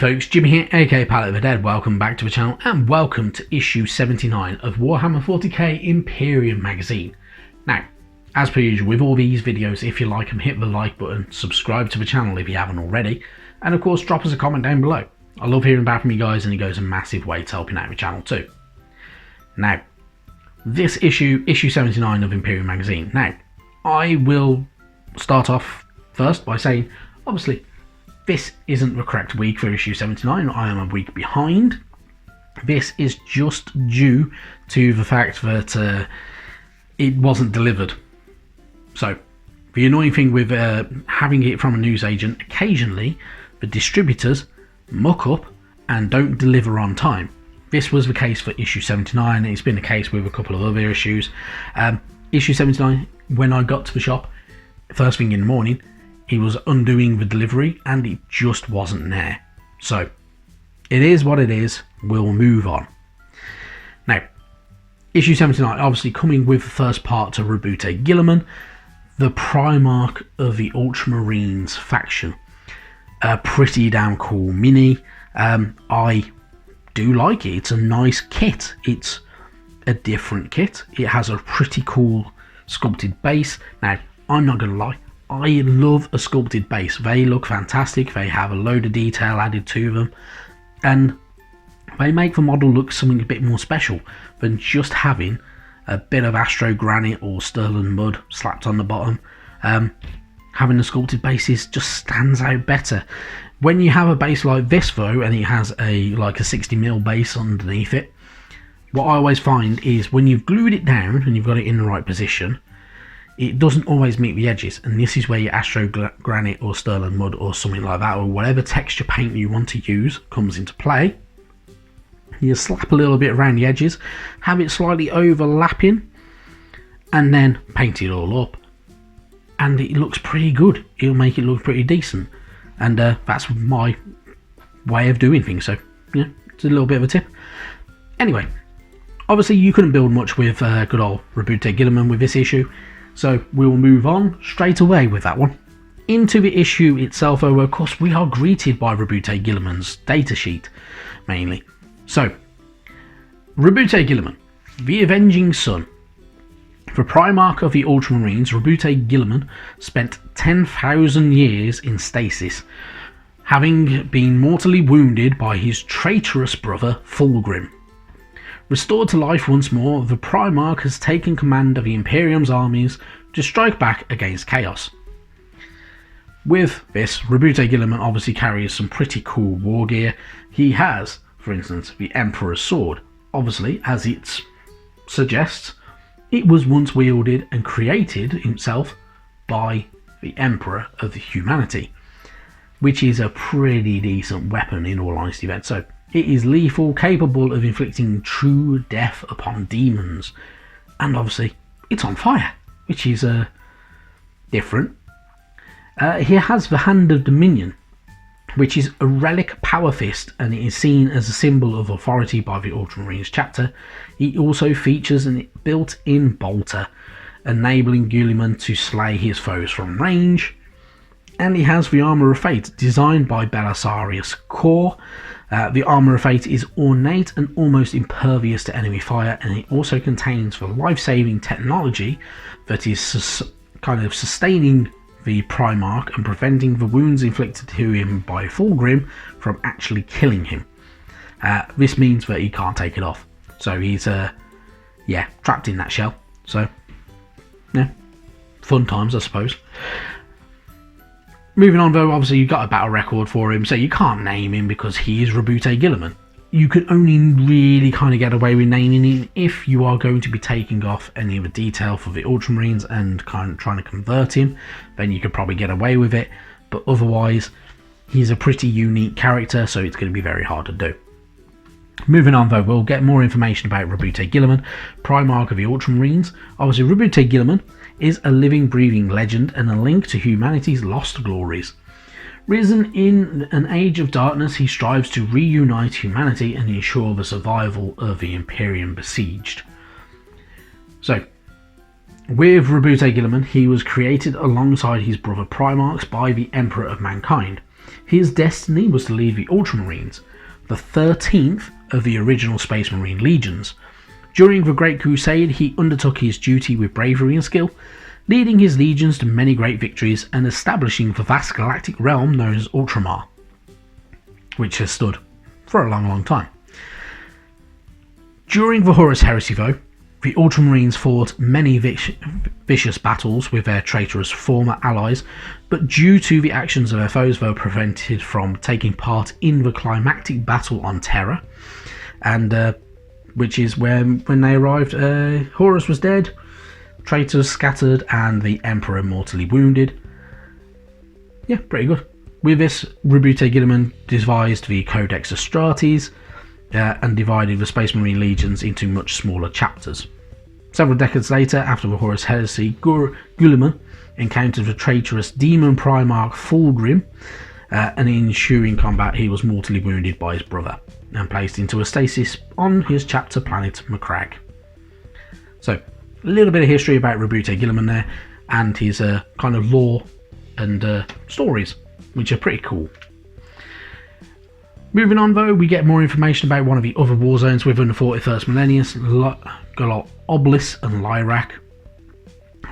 folks, Jimmy here, aka Palette of the Dead. Welcome back to the channel and welcome to issue 79 of Warhammer 40k Imperium magazine. Now, as per usual with all these videos, if you like them, hit the like button, subscribe to the channel if you haven't already, and of course drop us a comment down below. I love hearing back from you guys and it goes a massive way to helping out the channel too. Now, this issue 79 of Imperium magazine. Now, I will start off first by saying, obviously, this isn't the correct week for issue 79. I am a week behind. This is just due to the fact that it wasn't delivered. So, the annoying thing with having it from a newsagent, occasionally the distributors muck up and don't deliver on time. This was the case for issue 79. It's been the case with a couple of other issues. Issue 79, when I got to the shop, first thing in the morning, he was undoing the delivery and it just wasn't there. So it is what it is. We'll move on. Now, issue 79 obviously coming with the first part to Roboute Guilliman, the Primarch of the Ultramarines faction. A pretty damn cool mini. I do like it. It's a nice kit. It's a different kit. It has a pretty cool sculpted base. Now, I'm not gonna lie, I love a sculpted base. They look fantastic. They have a load of detail added to them, and they make the model look something a bit more special than just having a bit of astro granite or sterling mud slapped on the bottom. Having a sculpted base just stands out better. When you have a base like this though, and it has a 60mm base underneath it, what I always find is when you've glued it down and you've got it in the right position, it doesn't always meet the edges, and this is where your astro granite or sterling mud or something like that, or whatever texture paint you want to use, comes into play. You slap a little bit around the edges, have it slightly overlapping, and then paint it all up, and it looks pretty good. It'll make it look pretty decent, and that's my way of doing things. So yeah, it's a little bit of a tip. Anyway, obviously you couldn't build much with good old Roboute Guilliman with this issue. So we'll move on straight away with that one. Into the issue itself, though, of course, we are greeted by Roboute Guilliman's datasheet, mainly. So, Roboute Guilliman, the Avenging Sun. For Primarch of the Ultramarines, Roboute Guilliman spent 10,000 years in stasis, having been mortally wounded by his traitorous brother, Fulgrim. Restored to life once more, the Primarch has taken command of the Imperium's armies to strike back against chaos. With this, Roboute Guilliman obviously carries some pretty cool war gear. He has, for instance, the Emperor's Sword. Obviously, as it suggests, it was once wielded and created himself by the Emperor of humanity, which is a pretty decent weapon in all honesty then. So, it is lethal, capable of inflicting true death upon demons, and obviously it's on fire, which is different. He has the Hand of Dominion, which is a relic power fist, and it is seen as a symbol of authority by the Ultramarines chapter. He also features a built-in bolter, enabling Guilliman to slay his foes from range. And he has the Armour of Fate, designed by Belisarius Core. The Armour of Fate is ornate and almost impervious to enemy fire, and it also contains the life-saving technology that is kind of sustaining the Primarch and preventing the wounds inflicted to him by Fulgrim from actually killing him. This means that he can't take it off, so he's trapped in that shell. So yeah, fun times I suppose. Moving on though, obviously you've got a battle record for him, so you can't name him because he is Roboute Guilliman. You can only really kind of get away with naming him if you are going to be taking off any of the detail for the Ultramarines and kind of trying to convert him, then you could probably get away with it, but otherwise he's a pretty unique character, so it's going to be very hard to do. Moving on though, we'll get more information about Roboute Guilliman, Primarch of the Ultramarines. Obviously Roboute Guilliman is a living, breathing legend and a link to humanity's lost glories. Risen in an age of darkness, he strives to reunite humanity and ensure the survival of the Imperium besieged. So, with Roboute Guilliman, he was created alongside his brother Primarchs by the Emperor of Mankind. His destiny was to lead the Ultramarines, the 13th of the original Space Marine legions. During the Great Crusade, he undertook his duty with bravery and skill, leading his legions to many great victories and establishing the vast galactic realm known as Ultramar, which has stood for a long time. During the Horus Heresy, though, the Ultramarines fought many vicious battles with their traitorous former allies, but due to the actions of their foes, they were prevented from taking part in the climactic battle on Terra, and which is when they arrived, Horus was dead, traitors scattered, and the Emperor mortally wounded. Yeah, pretty good. With this, Roboute Guilliman devised the Codex Astartes and divided the Space Marine legions into much smaller chapters. Several decades later, after the Horus Heresy, Guilliman encountered the traitorous demon Primarch Fulgrim, and in ensuing combat he was mortally wounded by his brother and placed into a stasis on his chapter planet Macragge. So, a little bit of history about Roboute Guilliman there, and his kind of lore and stories, which are pretty cool. Moving on though, we get more information about one of the other war zones within the 41st millennium, Oblis and Lyrak.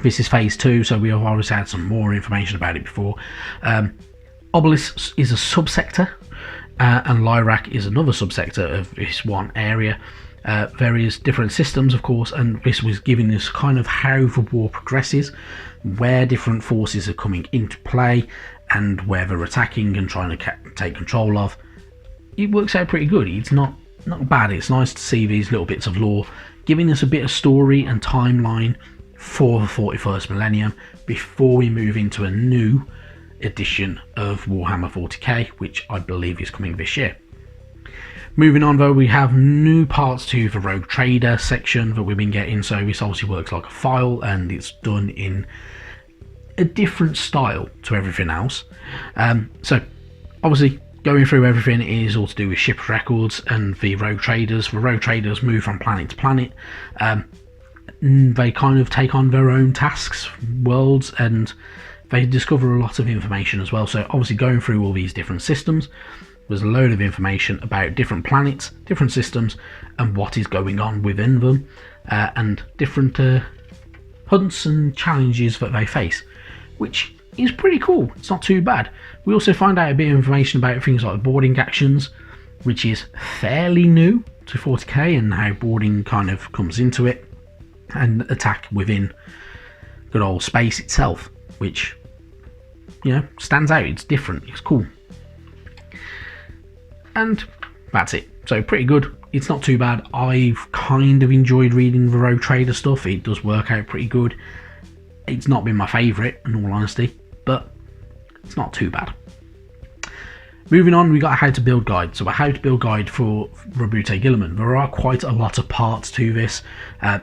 This is phase 2, so we have obviously had some more information about it before. Oblis is a subsector, and Lyrak is another subsector of this one area. Various different systems, of course, and this was giving us kind of how the war progresses, where different forces are coming into play, and where they're attacking and trying to take control of. It works out pretty good. It's not bad. It's nice to see these little bits of lore giving us a bit of story and timeline for the 41st millennium before we move into a new edition of Warhammer 40k, which I believe is coming this year. Moving on though, we have new parts to the Rogue Trader section that we've been getting. So this obviously works like a file, and it's done in a different style to everything else. So obviously going through everything is all to do with ship records and the Rogue Traders. The Rogue Traders move from planet to planet. They kind of take on their own tasks, worlds, and they discover a lot of information as well. So obviously going through all these different systems, there's a load of information about different planets, different systems, and what is going on within them, and different hunts and challenges that they face, which is pretty cool. It's not too bad. We also find out a bit of information about things like boarding actions, which is fairly new to 40k, and how boarding kind of comes into it, and attack within good old space itself, which, you know, stands out. It's different, it's cool. And that's it. So pretty good. It's not too bad. I've kind of enjoyed reading the Rogue Trader stuff. It does work out pretty good. It's not been my favourite, in all honesty, but it's not too bad. Moving on, we got a how to build guide. So a how to build guide for Roboute Guilliman. There are quite a lot of parts to this.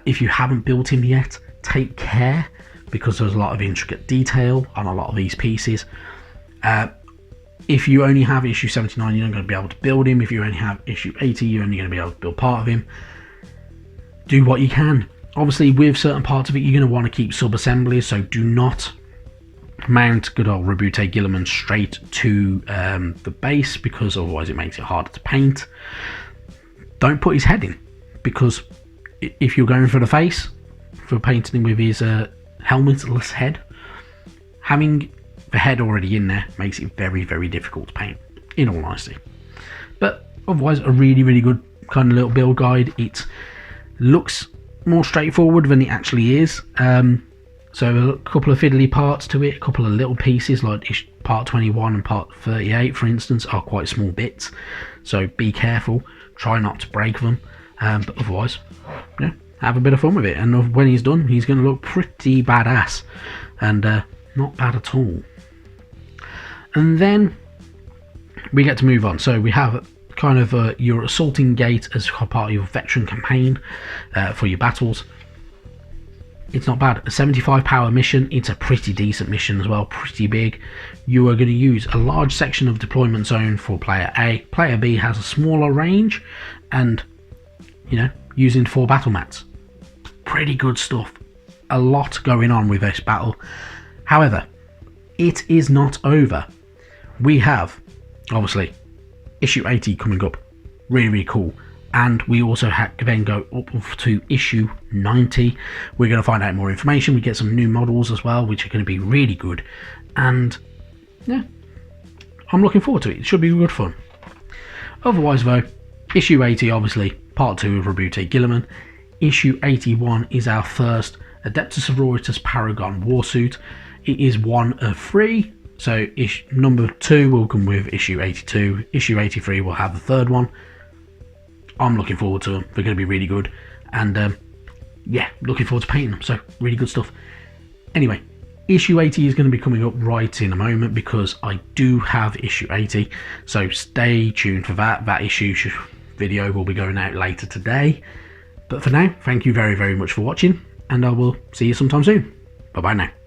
If you haven't built him yet, take care, because there's a lot of intricate detail on a lot of these pieces. If you only have issue 79, you're not going to be able to build him. If you only have issue 80, you're only going to be able to build part of him. Do what you can. Obviously, with certain parts of it, you're going to want to keep sub-assemblies, so do not mount good old Roboute Guilliman straight to the base, because otherwise it makes it harder to paint. Don't put his head in, because if you're going for the face, for painting him with his helmetless head, having the head already in there makes it very, very difficult to paint, in all honesty. But otherwise, a really, really good kind of little build guide. It looks more straightforward than it actually is. So a couple of fiddly parts to it, a couple of little pieces like part 21 and part 38, for instance, are quite small bits. So be careful, try not to break them. But otherwise, yeah, have a bit of fun with it. And when he's done, he's going to look pretty badass, and not bad at all. And then we get to move on. So we have kind of your assaulting gate as part of your veteran campaign for your battles. It's not bad. A 75 power mission. It's a pretty decent mission as well, pretty big. You are going to use a large section of deployment zone for player A. Player B has a smaller range, and, you know, using 4 battle mats. Pretty good stuff. A lot going on with this battle. However, it is not over. we have obviously issue 80 coming up, really cool. And we also then go up to issue 90. We're going to find out more information. We get some new models as well, which are going to be really good. And yeah, I'm looking forward to it. It should be good fun. Otherwise though, issue 80 obviously part 2 of Roboute Guilliman. Issue 81 is our first Adeptus Sororitas Paragon Warsuit. It is one of 3. So number 2 will come with issue 82. Issue 83 will have the third one. I'm looking forward to them. They're going to be really good. And yeah, looking forward to painting them. So really good stuff. Anyway, issue 80 is going to be coming up right in a moment because I do have issue 80. So stay tuned for that. That issue video will be going out later today. But for now, thank you very, very much for watching. And I will see you sometime soon. Bye bye now.